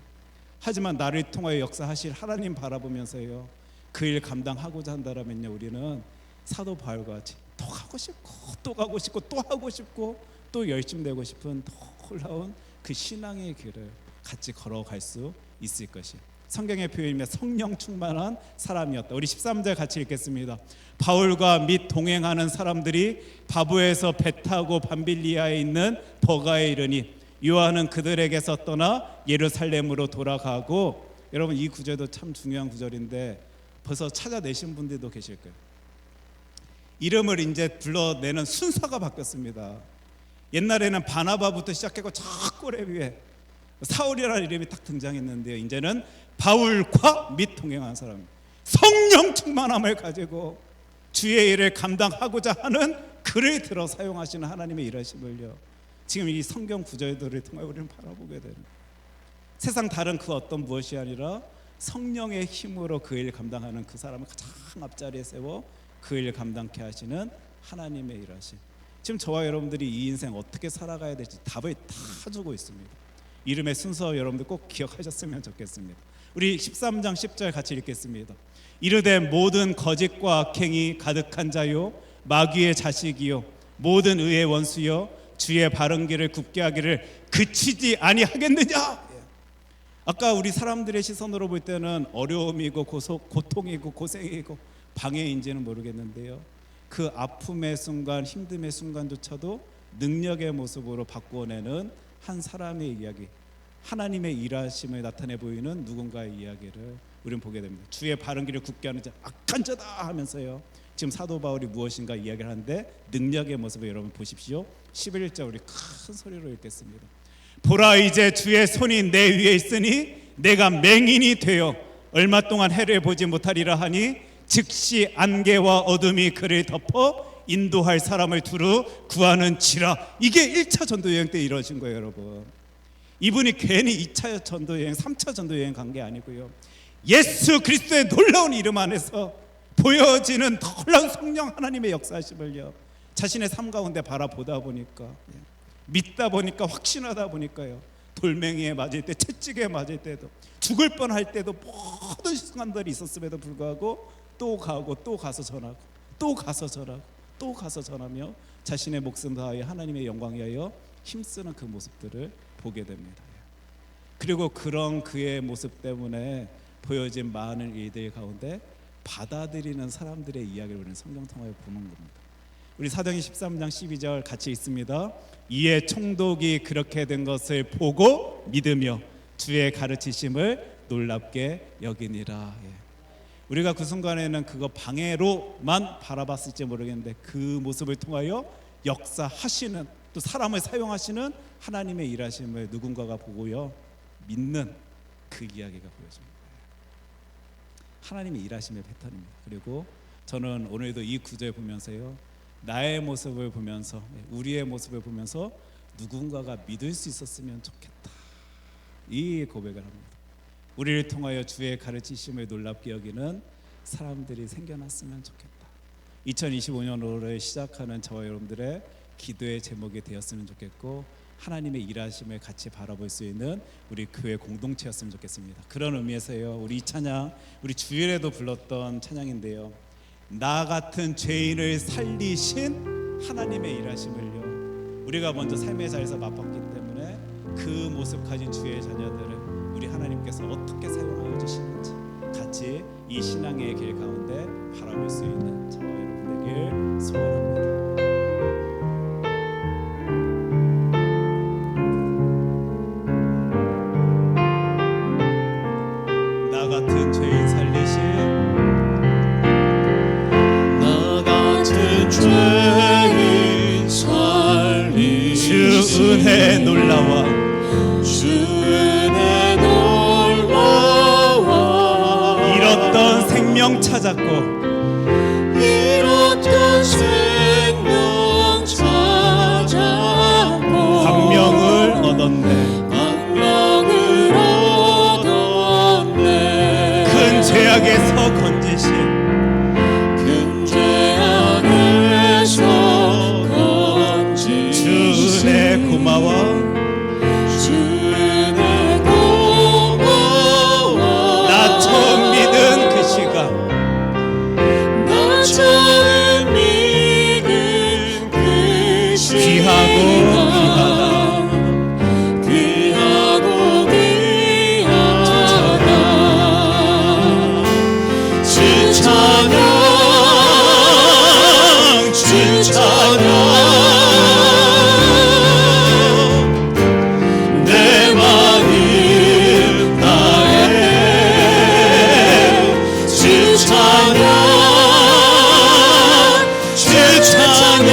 하지만 나를 통하여 역사하실 하나님 바라보면서요, 그 일 감당하고자 한다면요, 우리는 사도 바울과 같이 더 가고 싶고 또 가고 싶고 또 하고 싶고 또 열심히 되고 싶은 더 놀라운 그 신앙의 길을 같이 걸어갈 수 있을 것이 성경의 표현이며 성령 충만한 사람이었다. 우리 13절 같이 읽겠습니다. 바울과 및 동행하는 사람들이 바보에서 배 타고 밤빌리아에 있는 버가에 이르니 요한은 그들에게서 떠나 예루살렘으로 돌아가고, 여러분 이 구절도 참 중요한 구절인데 벌써 찾아내신 분들도 계실 거예요. 이름을 이제 불러내는 순서가 바뀌었습니다. 옛날에는 바나바부터 시작했고 자꾸 래 위에 사울이라는 이름이 딱 등장했는데요, 이제는 바울과 및 동행한 사람, 성령 충만함을 가지고 주의 일을 감당하고자 하는 글을 들어 사용하시는 하나님의 일하심을요, 지금 이 성경 구절들을 통해 우리는 바라보게 되는, 세상 다른 그 어떤 무엇이 아니라 성령의 힘으로 그 일 감당하는 그 사람을 가장 앞자리에 세워 그 일 감당케 하시는 하나님의 일하심. 지금 저와 여러분들이 이 인생 어떻게 살아가야 될지 답을 다 주고 있습니다. 이름의 순서 여러분들 꼭 기억하셨으면 좋겠습니다. 우리 13장 10절 같이 읽겠습니다. 이르되 모든 거짓과 악행이 가득한 자요 마귀의 자식이요 모든 의의 원수요 주의 바른 길을 굽게 하기를 그치지 아니하겠느냐. 아까 우리 사람들의 시선으로 볼 때는 어려움이고 고통이고 고생이고 방해인지는 모르겠는데요, 그 아픔의 순간, 힘듦의 순간조차도 능력의 모습으로 바꾸어내는 한 사람의 이야기, 하나님의 일하심을 나타내 보이는 누군가의 이야기를 우리는 보게 됩니다. 주의 바른 길을 굽게 하는 자 악한 자다 하면서요, 지금 사도 바울이 무엇인가 이야기를 하는데 능력의 모습을 여러분 보십시오. 11절 우리 큰 소리로 읽겠습니다. 보라, 이제 주의 손이 내 위에 있으니 내가 맹인이 되어 얼마 동안 해를 보지 못하리라 하니 즉시 안개와 어둠이 그를 덮어 인도할 사람을 두루 구하는지라. 이게 1차 전도여행 때 이루어진 거예요, 여러분. 이분이 괜히 2차 전도여행, 3차 전도여행 간 게 아니고요, 예수 그리스도의 놀라운 이름 안에서 보여지는 놀라운 성령 하나님의 역사하심을요, 자신의 삶 가운데 바라보다 보니까, 믿다 보니까, 확신하다 보니까요, 돌멩이에 맞을 때, 채찍에 맞을 때도, 죽을 뻔할 때도 모든 순간들이 있었음에도 불구하고 또 가고 또 가서 전하고 또 가서 전하고 또 가서 전하며 자신의 목숨 다하여 하나님의 영광 위하여 힘쓰는 그 모습들을 보게 됩니다. 그리고 그런 그의 모습 때문에 보여진 많은 일들 가운데 받아들이는 사람들의 이야기를 우리는 성경 통하여 보는 겁니다. 우리 사도행전 13장 12절 같이 읽습니다. 이에 총독이 그렇게 된 것을 보고 믿으며 주의 가르치심을 놀랍게 여기니라. 우리가 그 순간에는 그거 방해로만 바라봤을지 모르겠는데 그 모습을 통하여 역사하시는, 또 사람을 사용하시는 하나님의 일하심을 누군가가 보고요, 믿는 그 이야기가 보여집니다. 하나님의 일하심의 패턴입니다. 그리고 저는 오늘도 이 구절 보면서요, 나의 모습을 보면서, 우리의 모습을 보면서 누군가가 믿을 수 있었으면 좋겠다, 이 고백을 합니다. 우리를 통하여 주의 가르치심을 놀랍게 여기는 사람들이 생겨났으면 좋겠다. 2025년으로 시작하는 저와 여러분들의 기도의 제목이 되었으면 좋겠고, 하나님의 일하심을 같이 바라볼 수 있는 우리 교회 공동체였으면 좋겠습니다. 그런 의미에서요, 우리 이 찬양, 우리 주일에도 불렀던 찬양인데요, 나 같은 죄인을 살리신 하나님의 일하심을요 우리가 먼저 삶의 자리에서 맛봤기 때문에 그 모습 가진 주의 자녀들을 우리 하나님께서 어떻게 사용하여 주시는지 같이 이 신앙의 길 가운데 바라볼 수 있는 저와 여러분 되길 소원합니다. 나 같은 죄인 살리신 나 같은 죄인 살리신 주 은혜 놀라와 주 은혜 놀라와 잃었던 생명 찾았고 잃었던 생명 찾았고 광명을 얻었네. 광명을 얻었네. 큰 죄악에서 건지신 큰 죄악에서 건지신 주 은혜 고마워 주 은혜 고마워. 나 처음 믿은 그 시간 나 처음 믿은 그 시간 귀하고 귀하다 귀하고 귀하다 주 찬양 주 찬양 내 마음 다해 주 찬양 주 찬양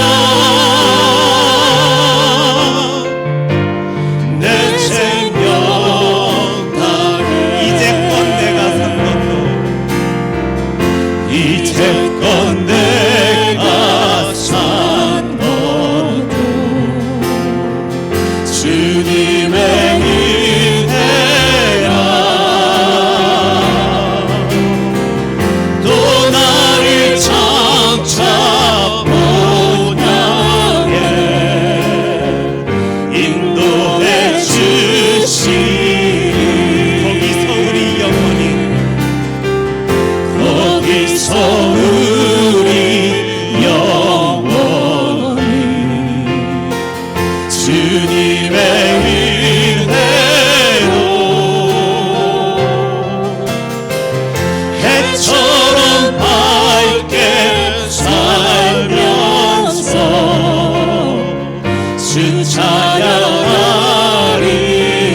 내 생명 다해 이제껏 내가 산 것도 이제껏 내가 산 것도 주님의 은혜라 또 나를 장차 본향에 인도해 주시니 거기서 우리 영원히 거기서 우리 영원히 주님의 은혜로 해처럼 밝게 살면서 주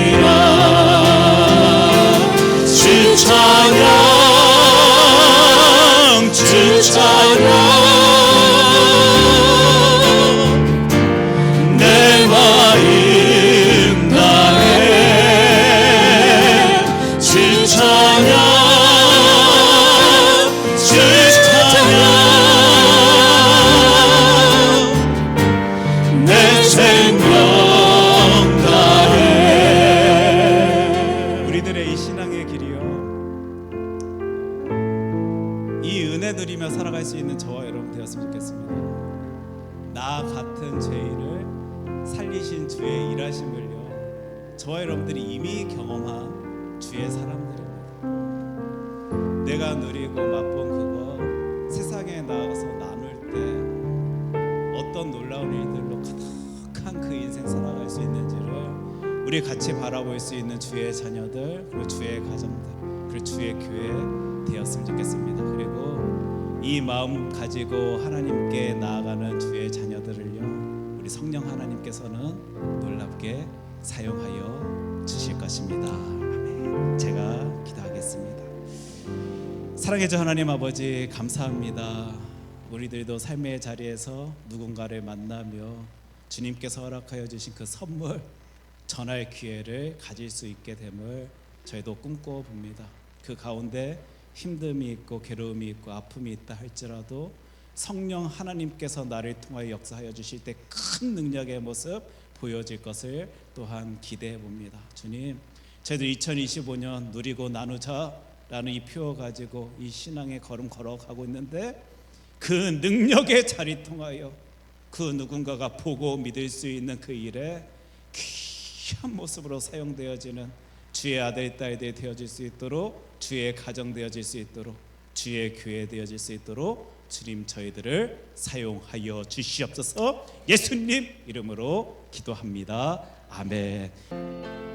찬양하리라 주 찬양 주 찬양 내 마음 다해 주 찬양 주 찬양 내 생명 다해 우리들의 이 신앙의 길이요 이 은혜 누리며 살아갈 수 있는 저와 여러분 되었으면 좋겠습니다. 나 같은 죄인을 살리신 주의 일하심을요 저와 여러분들이 이미 경험한 주의 사람들입니다. 내가 누리고 맛본 그거 세상에 나가서 나눌 때 어떤 놀라운 일들로 가득한 그 인생 살아갈 수 있는지를 우리 같이 바라볼 수 있는 주의 자녀들 그리고 주의 가정들 그리고 주의 교회 되었으면 좋겠습니다. 그리고 이 마음 가지고 하나님께 나아가는 주의 자녀들을요 우리 성령 하나님께서는 놀랍게 사용하여 주실 것입니다. 아멘. 제가 기도하겠습니다. 사랑의 주 하나님 아버지 감사합니다. 우리들도 삶의 자리에서 누군가를 만나며 주님께서 허락하여 주신 그 선물 전할 기회를 가질 수 있게 됨을 저희도 꿈꿔봅니다. 그 가운데 힘듦이 있고 괴로움이 있고 아픔이 있다 할지라도 성령 하나님께서 나를 통하여 역사하여 주실 때 큰 능력의 모습 보여질 것을 또한 기대해 봅니다. 주님, 저희들 2025년 누리고 나누자라는 이 표어 가지고 이 신앙의 걸음 걸어가고 있는데 그 능력의 자리 통하여 그 누군가가 보고 믿을 수 있는 그 일에 귀한 모습으로 사용되어지는 주의 아들 딸들이 되어질 수 있도록 주의 가정 되어질 수 있도록 주의 교회 되어질 수 있도록 주님 저희들을 사용하여 주시옵소서. 예수님 이름으로 기도합니다. 아멘.